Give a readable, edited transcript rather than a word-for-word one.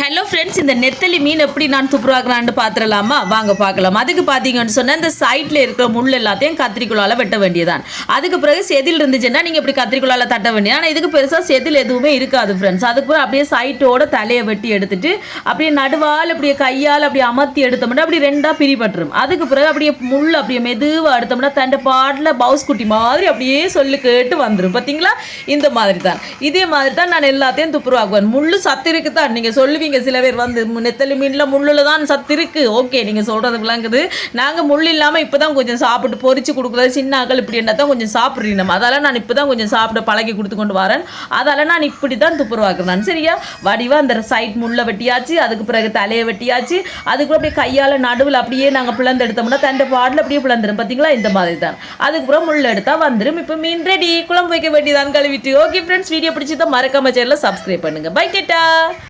Hello friends, இந்த நெத்தலி மீன் எப்படி நான் துப்புராக்குறான்னு பார்த்துடலாமா? வாங்க பார்க்கலாம். அதுக்கு பார்த்தீங்கன்னு சொன்னால் இந்த சைட்டில் இருக்கிற முள் எல்லாத்தையும் கத்திரிக்கோளால் வெட்ட வேண்டியதான். அதுக்கு பிறகு செதில் இருந்துச்சுன்னா நீங்கள் இப்படி கத்திரிக்கோளால் தட்ட வேண்டியது. ஆனால் இதுக்கு பெருசாக செதில் எதுவுமே இருக்காது ஃப்ரெண்ட்ஸ். அதுக்கு பிறகு அப்படியே சைட்டோட தலையை வெட்டி எடுத்துட்டு அப்படியே நடுவால் அப்படியே கையால் அப்படியே அமர்த்தி எடுத்தோம்னா அப்படி ரெண்டாக பிரிபட்டுரும். அதுக்கு பிறகு அப்படியே முள் அப்படியே மெதுவாக எடுத்தோம்னா தண்டை பாட்டில் பவுஸ் குட்டி மாதிரி அப்படியே சொல்லு கேட்டு வந்துடும். பார்த்தீங்களா? இந்த மாதிரி தான், இதே மாதிரி தான் நான் எல்லாத்தையும் துப்புரவாக்குவேன். முள் சத்து இருக்குது தான் நீங்கள் சொல்லுவீங்க. சில பேர் வந்து நெத்தலி மீனில் முள்ளில் தான் சத்து இருக்குது. ஓகே, நீங்கள் சொல்கிறது விளங்குது. நாங்கள் முள் இல்லாமல் இப்போ தான் கொஞ்சம் சாப்பிட்டு பொறிச்சு கொடுக்குறது சின்ன ஆக்கள் இப்படி என்ன தான் கொஞ்சம் சாப்பிட்றீங்க. அதால் நான் இப்போ தான் கொஞ்சம் சாப்பிட பழகி கொடுத்து கொண்டு வரேன். அதால் நான் இப்படி தான் துப்புரவாக்குறேன். சரியா? வடிவாக அந்த சைட் முள்ளை வெட்டியாச்சு, அதுக்கு பிறகு தலையை வெட்டியாச்சு, அதுக்கு அப்படியே கையால் நடுவில் அப்படியே நாங்கள் பிளந்து எடுத்தோம்னா தண்டை பாடில் அப்படியே பிளந்துடும். பார்த்தீங்களா? இந்த மாதிரி தான். அதுக்கப்புறம் முள் எடுத்தால் வந்துடும். இப்போ மீன் ரெடி. குழம்பு வைக்க வேண்டியதான் கழுவிட்டு. ஓகே ஃப்ரெண்ட்ஸ், வீடியோ பிடிச்சி தான் மறக்காம சேனலை சப்ஸ்கிரைப் பண்ணுங்கள். Bye data.